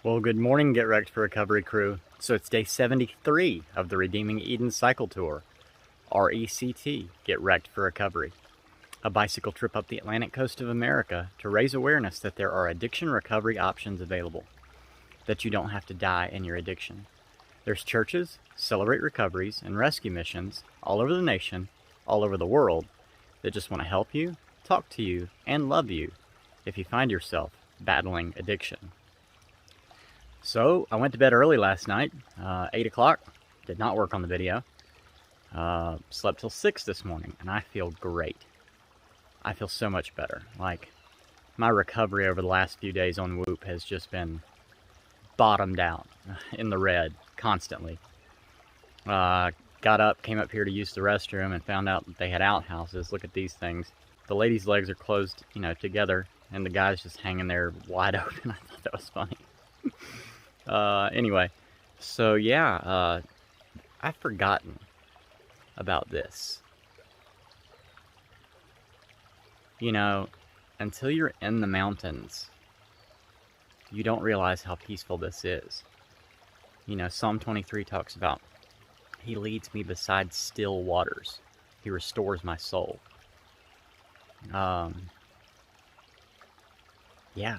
Well, good morning, Get Wrecked for Recovery crew. So it's day 73 of the Redeeming Eden Cycle Tour, RECT, Get Wrecked for Recovery. A bicycle trip up the Atlantic coast of America to raise awareness that there are addiction recovery options available, that you don't have to die in your addiction. There's churches, Celebrate Recoveries, and rescue missions all over the nation, all over the world, that just want to help you, talk to you, and love you if you find yourself battling addiction. So, I went to bed early last night, 8 o'clock, did not work on the video, slept till 6 this morning, and I feel great. I feel so much better. Like, my recovery over the last few days on Whoop has just been bottomed out in the red, constantly. Got up, came up here to use the restroom, and found out that they had outhouses. Look at these things. The ladies' legs are closed, together, and the guy's just hanging there wide open. I thought that was funny. Anyway, so yeah, I've forgotten about this. Until you're in the mountains, you don't realize how peaceful this is. Psalm 23 talks about, He leads me beside still waters. He restores my soul. Yeah,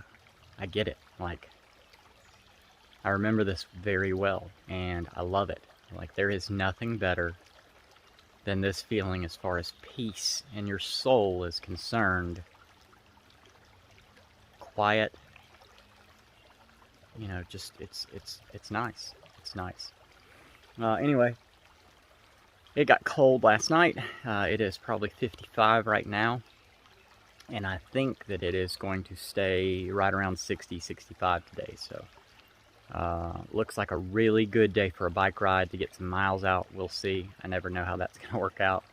I get it. I remember this very well, and I love it. There is nothing better than this feeling as far as peace in your soul is concerned. Quiet. It's nice. It's nice. Anyway, it got cold last night. It is probably 55 right now, and I think that it is going to stay right around 60, 65 today, so... looks like a really good day for a bike ride to get some miles out. We'll see. I never know how that's going to work out.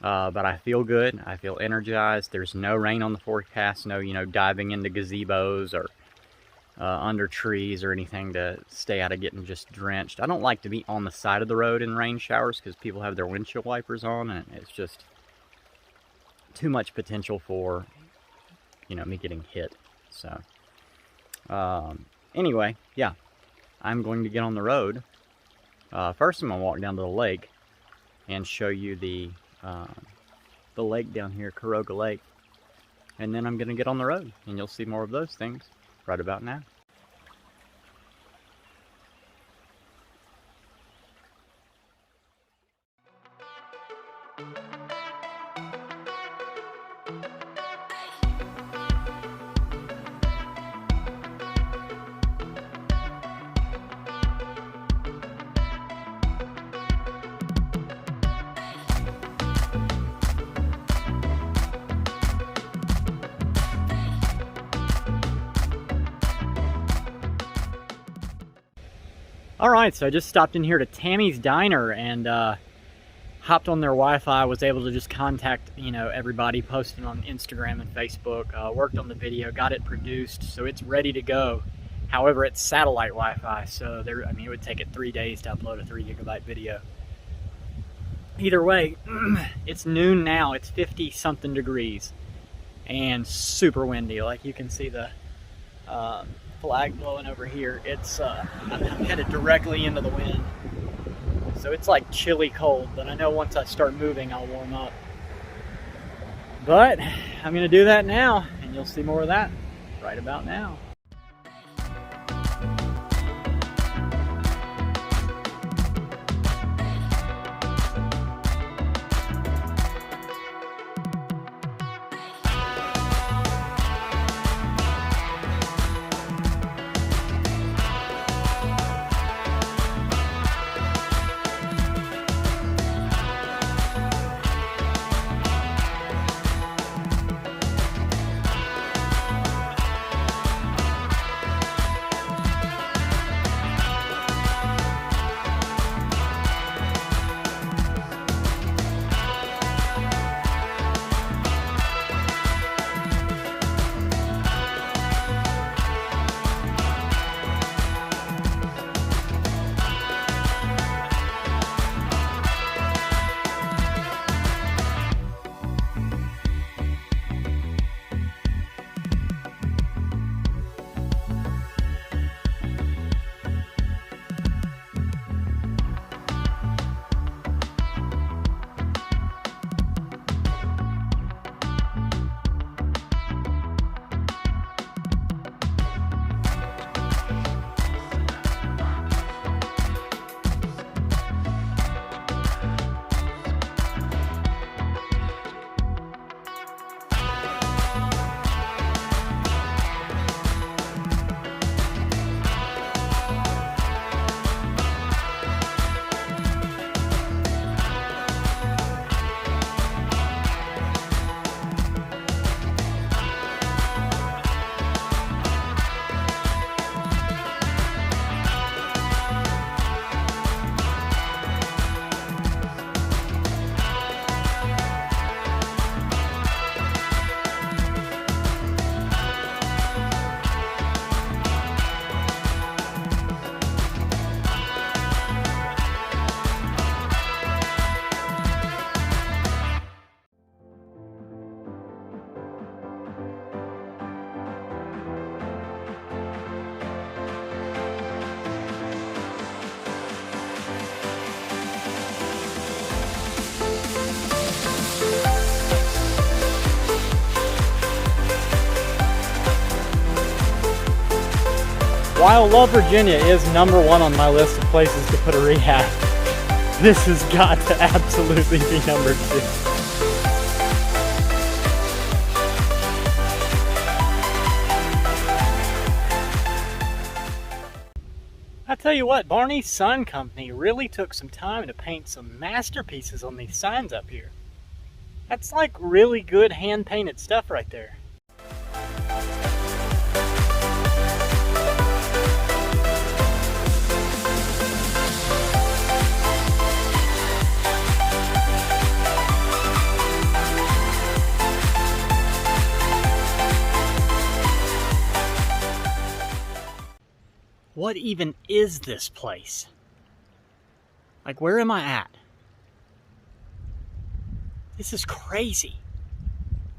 But I feel good. I feel energized. There's no rain on the forecast. No, diving into gazebos or under trees or anything to stay out of getting just drenched. I don't like to be on the side of the road in rain showers because people have their windshield wipers on, and it's just too much potential for, me getting hit. So, anyway, yeah, I'm going to get on the road. First, I'm going to walk down to the lake and show you the lake down here, Caroga Lake. And then I'm going to get on the road, and you'll see more of those things right about now. Alright, so I just stopped in here to Tammy's Diner and hopped on their Wi-Fi, was able to just contact, everybody, posted on Instagram and Facebook, worked on the video, got it produced, so it's ready to go. However, it's satellite Wi-Fi, so it would take it 3 days to upload a 3 gigabyte video. Either way, it's noon now, it's 50-something degrees, and super windy. Like you can see the flag blowing over here. It's I'm headed directly into the wind, so it's like chilly cold, but I know once I start moving I'll warm up. But I'm gonna do that now, and you'll see more of that right about now. while Love Virginia is #1 on my list of places to put a rehab, this has got to absolutely be #2. I tell you what, Barney's Sign Company really took some time to paint some masterpieces on these signs up here. That's like really good hand-painted stuff right there. What even is this place? Like, where am I at? This is crazy.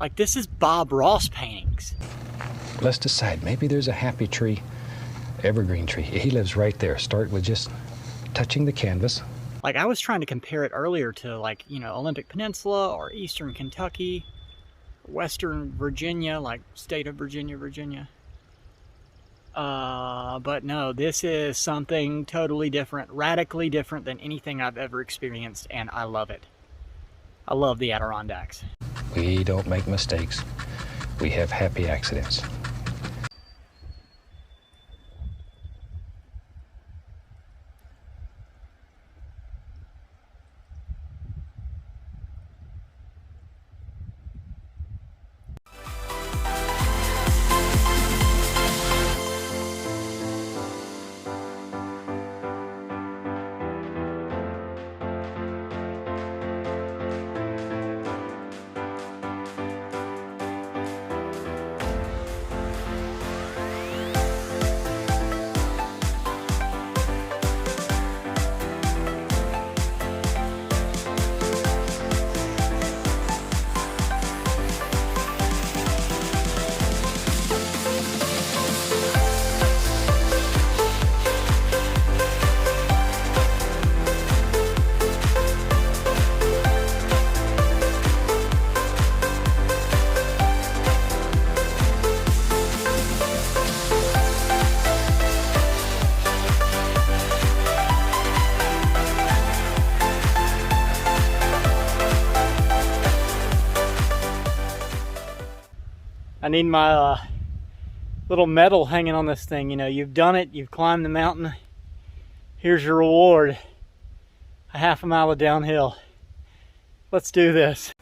Like, this is Bob Ross paintings. Let's decide. Maybe there's a happy tree, evergreen tree. He lives right there. Start with just touching the canvas. Like, I was trying to compare it earlier to, like, you know, Olympic Peninsula or Eastern Kentucky, Western Virginia, like state of Virginia. But no, this is something totally different, radically different than anything I've ever experienced, and I love it. I love the Adirondacks. We don't make mistakes. We have happy accidents. I need my little medal hanging on this thing. You know, you've done it, you've climbed the mountain. Here's your reward. A half a mile of downhill. Let's do this.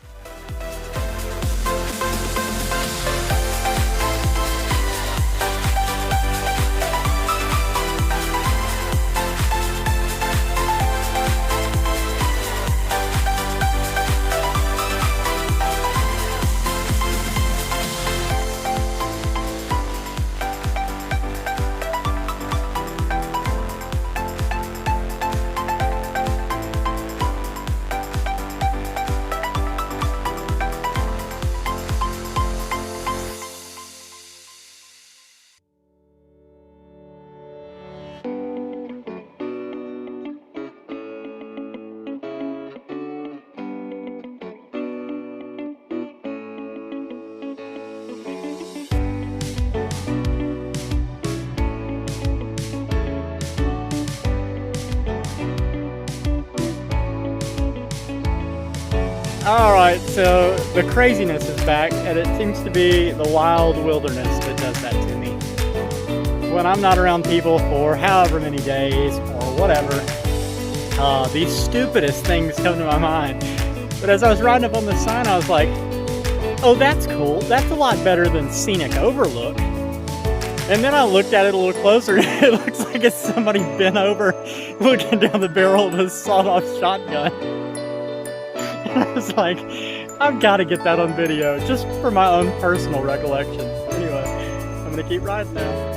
Alright, so the craziness is back, and it seems to be the wild wilderness that does that to me. When I'm not around people for however many days or whatever, these stupidest things come to my mind. But as I was riding up on the sign, I was like, oh, that's cool. That's a lot better than Scenic Overlook. And then I looked at it a little closer, and it looks like it's somebody bent over looking down the barrel of a sawed-off shotgun. I was like, I've got to get that on video, just for my own personal recollection. Anyway, I'm going to keep riding now.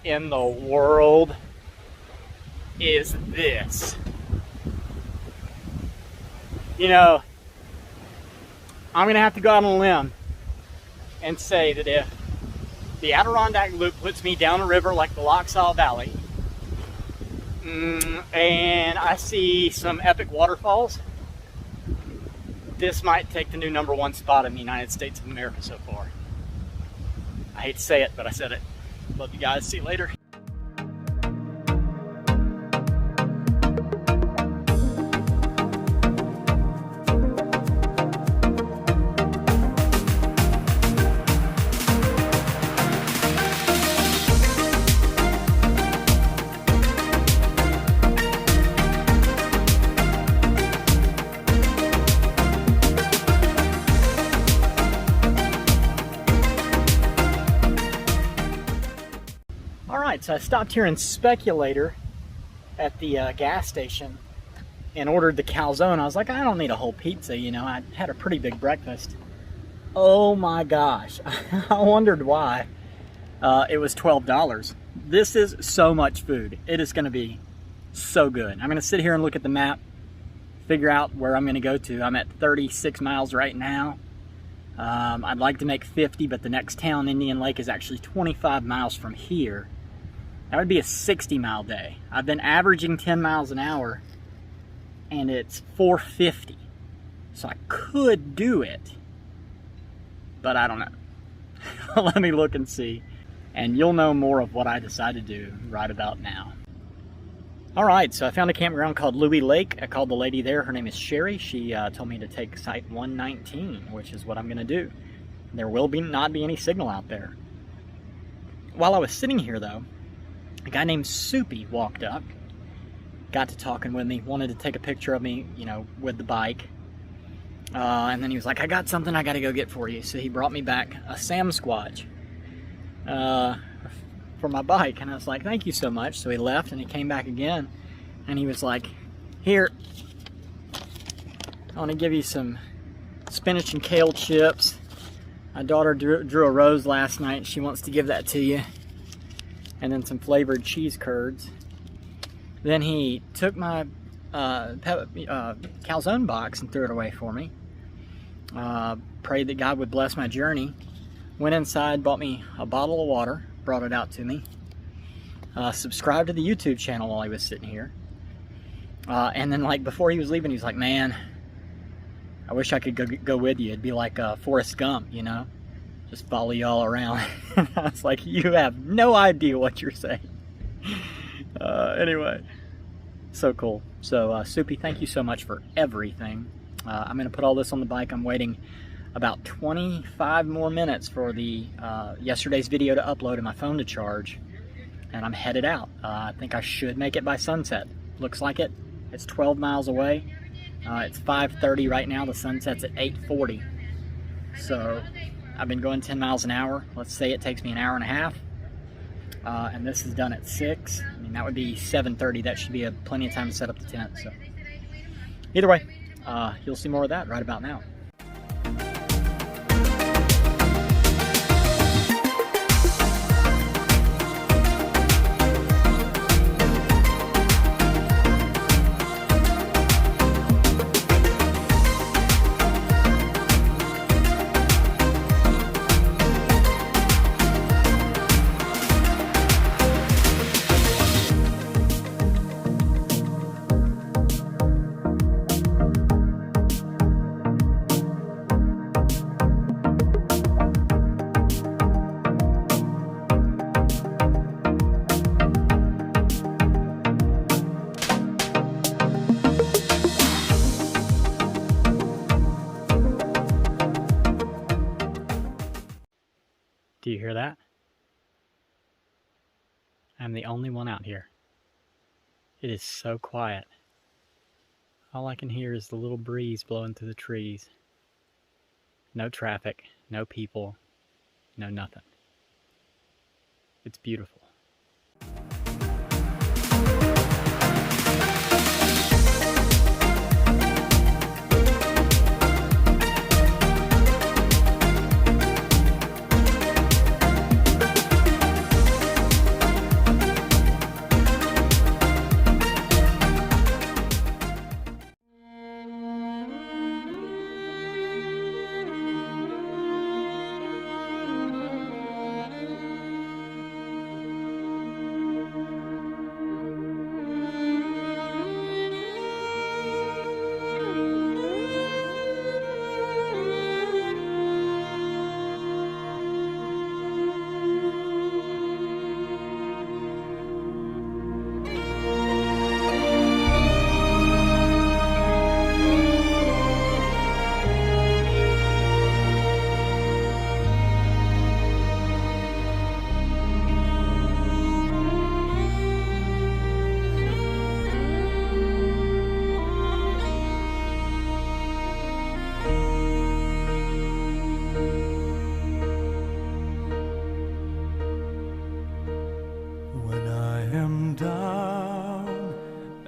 in the world is this? You know, I'm gonna have to go out on a limb and say that if the Adirondack Loop puts me down a river like the Lochsaw Valley, and I see some epic waterfalls, this might take the new #1 spot in the United States of America so far. I hate to say it, but I said it. Love you guys. See you later. Alright, so I stopped here in Speculator at the gas station and ordered the calzone. I was like, I don't need a whole pizza, you know, I had a pretty big breakfast. Oh my gosh, I wondered why it was $12. This is so much food. It is going to be so good. I'm going to sit here and look at the map, figure out where I'm going to go to. I'm at 36 miles right now. I'd like to make 50, but the next town, Indian Lake, is actually 25 miles from here. That would be a 60-mile day. I've been averaging 10 miles an hour, and it's 450. So I could do it, but I don't know. Let me look and see, and you'll know more of what I decide to do right about now. Alright, so I found a campground called Lewey Lake. I called the lady there. Her name is Sherry. She told me to take site 119, which is what I'm going to do. There will not be any signal out there. While I was sitting here, though, a guy named Soupy walked up, got to talking with me, wanted to take a picture of me, you know, with the bike. And then he was like, I got something I got to go get for you. So he brought me back a Samsquatch for my bike. And I was like, thank you so much. So he left and he came back again. And he was like, here, I want to give you some spinach and kale chips. My daughter drew a rose last night. She wants to give that to you. And then some flavored cheese curds. Then he took my calzone box and threw it away for me. Prayed that God would bless my journey. Went inside, bought me a bottle of water, brought it out to me. Subscribed to the YouTube channel while he was sitting here. And then, like, before he was leaving, he was like, man, I wish I could go with you. It'd be like Forrest Gump, you know? Just follow you all around. I was like, you have no idea what you're saying. Anyway, so cool. So, Soupy, thank you so much for everything. I'm going to put all this on the bike. I'm waiting about 25 more minutes for the yesterday's video to upload and my phone to charge. And I'm headed out. I think I should make it by sunset. Looks like it. It's 12 miles away. It's 5:30 right now. The sunset's at 8:40. So I've been going 10 miles an hour. Let's say it takes me an hour and a half. And this is done at 6. I mean, that would be 7:30. That should be plenty of time to set up the tent. So either way, you'll see more of that right about now. Do you hear that? I'm the only one out here. It is so quiet. All I can hear is the little breeze blowing through the trees. No traffic, no people, no nothing. It's beautiful.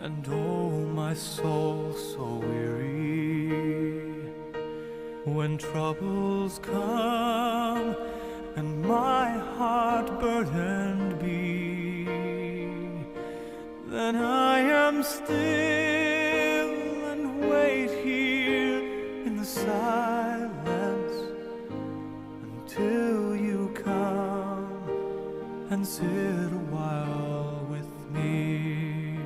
and oh, my soul so weary. When troubles come and my heart burdened be, then I am still and wait here in the silence until you come and sit a while with me.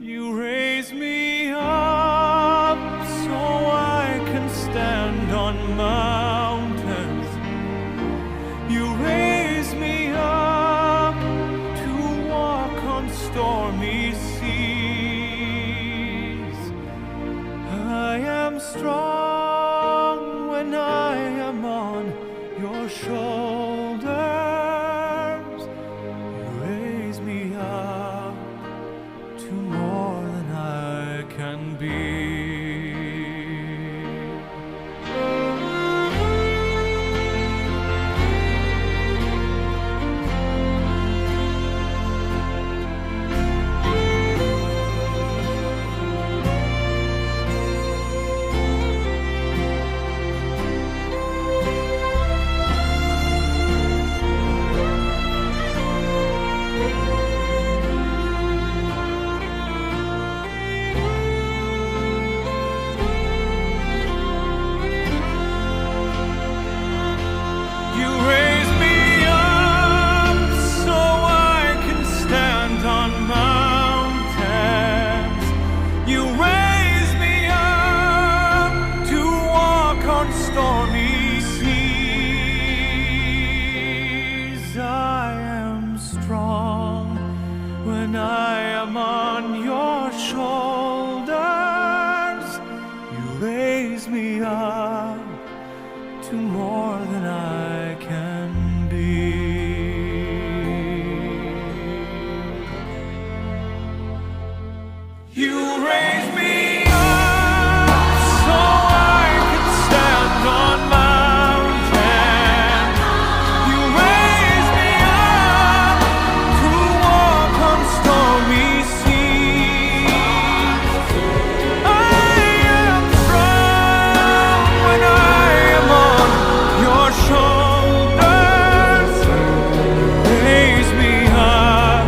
You raise me up so I can stand on mountains. You raise me up to walk on stormy seas. I am strong when I am on your shoulders. You raise me up to more than I can be. When I am on your shoulders, you raise me up to more than I can be. You raise me up so I can stand on mountains. You raise me up to walk on stormy seas. I am strong when I am on your shoulders. Raise me up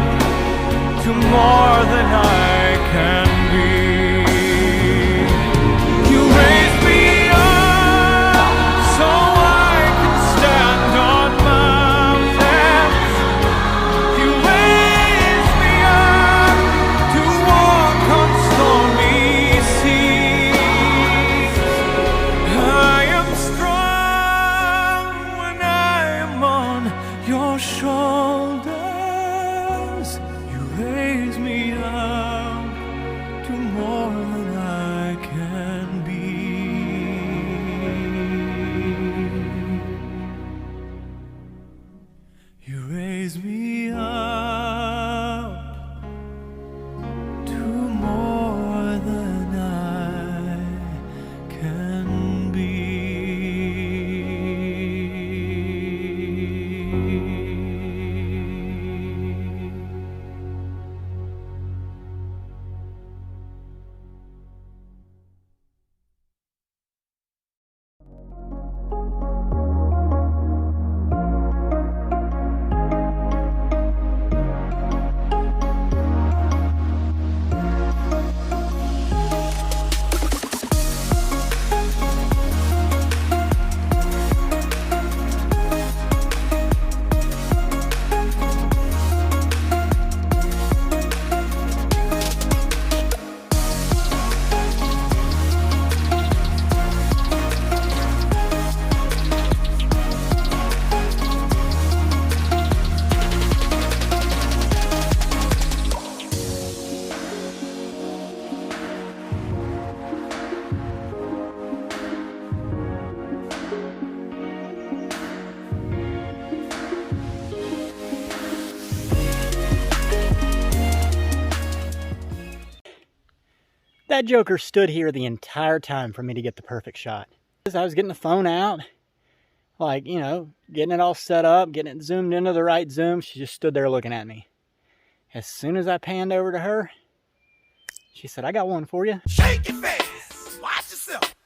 to more than I can be. You raise me up so I can stand on mountains. You raise me up to walk on stormy seas. I am strong when I am on your shoulders. You raise me up to more than I can be. You raise me up to more than I can be. That joker stood here the entire time for me to get the perfect shot. As I was getting the phone out, like, you know, getting it all set up, getting it zoomed into the right zoom, she just stood there looking at me. As soon as I panned over to her, she said, "I got one for you." Shake your face. Watch yourself.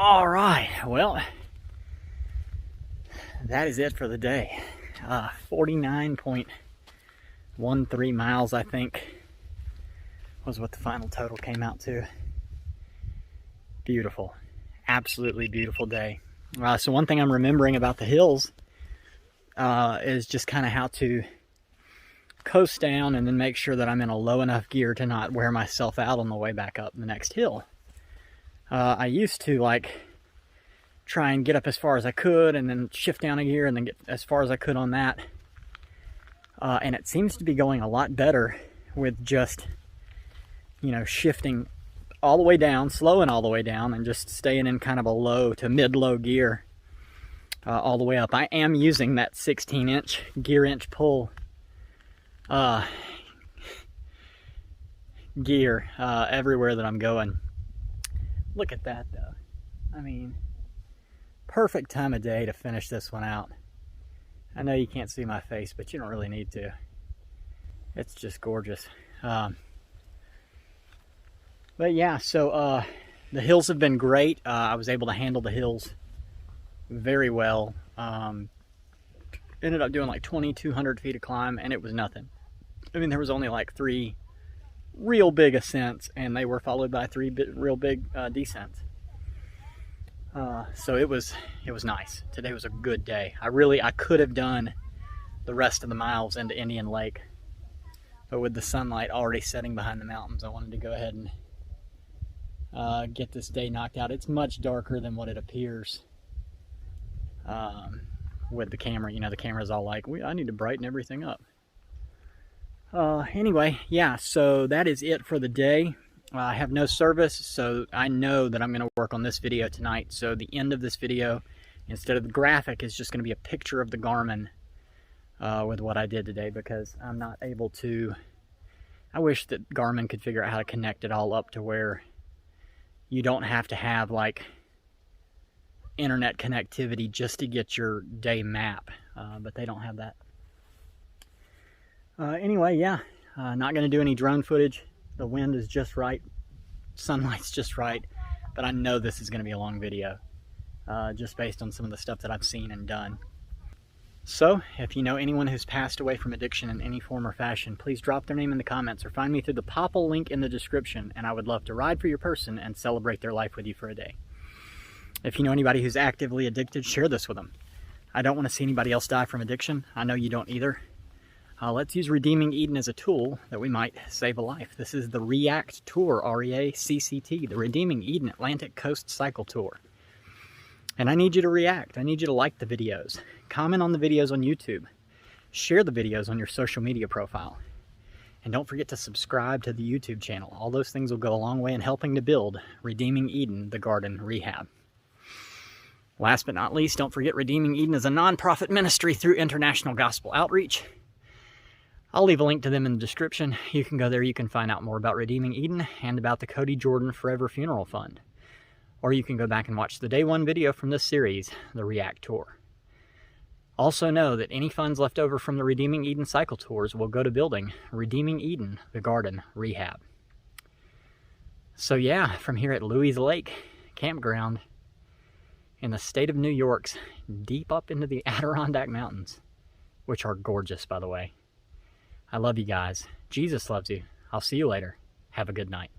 All right, well, that is it for the day. 49.13 miles, I think, was what the final total came out to. Beautiful, absolutely beautiful day. So one thing I'm remembering about the hills is just kind of how to coast down and then make sure that I'm in a low enough gear to not wear myself out on the way back up the next hill. I used to like try and get up as far as I could and then shift down a gear and then get as far as I could on that. And it seems to be going a lot better with just, you know, shifting all the way down, slowing all the way down, and just staying in kind of a low to mid-low gear all the way up. I am using that 16-inch gear inch pull gear everywhere that I'm going. Look at that though. I mean, perfect time of day to finish this one out. I know you can't see my face, but you don't really need to. It's just gorgeous. But yeah, so the hills have been great. I was able to handle the hills very well. Ended up doing like 2,200 feet of climb, and it was nothing. I mean, there was only like 3 real big ascents, and they were followed by 3 real big descents. So it was nice. Today was a good day. I could have done the rest of the miles into Indian Lake, but with the sunlight already setting behind the mountains, I wanted to go ahead and get this day knocked out. It's much darker than what it appears with the camera. You know, the camera's all like, I need to brighten everything up. Anyway, yeah, so that is it for the day. I have no service, so I know that I'm going to work on this video tonight. So the end of this video, instead of the graphic, is just going to be a picture of the Garmin with what I did today, because I'm not able to. I wish that Garmin could figure out how to connect it all up to where you don't have to have like internet connectivity just to get your day map, but they don't have that. Anyway, yeah, not going to do any drone footage. The wind is just right, sunlight's just right, but I know this is going to be a long video, just based on some of the stuff that I've seen and done. So, if you know anyone who's passed away from addiction in any form or fashion, please drop their name in the comments or find me through the Popple link in the description, and I would love to ride for your person and celebrate their life with you for a day. If you know anybody who's actively addicted, share this with them. I don't want to see anybody else die from addiction. I know you don't either. Let's use Redeeming Eden as a tool that we might save a life. This is the REACCT Tour, R-E-A-C-C-T, the Redeeming Eden Atlantic Coast Cycle Tour. And I need you to react. I need you to like the videos. Comment on the videos on YouTube. Share the videos on your social media profile. And don't forget to subscribe to the YouTube channel. All those things will go a long way in helping to build Redeeming Eden, the Garden Rehab. Last but not least, don't forget Redeeming Eden is a nonprofit ministry through International Gospel Outreach. I'll leave a link to them in the description. You can go there, you can find out more about Redeeming Eden and about the Cody Jordan Forever Funeral Fund. Or you can go back and watch the day 1 video from this series, the REACCT Tour. Also know that any funds left over from the Redeeming Eden cycle tours will go to building Redeeming Eden, the Garden Rehab. So yeah, from here at Lewey Lake campground in the state of New York's deep up into the Adirondack Mountains, which are gorgeous, by the way. I love you guys. Jesus loves you. I'll see you later. Have a good night.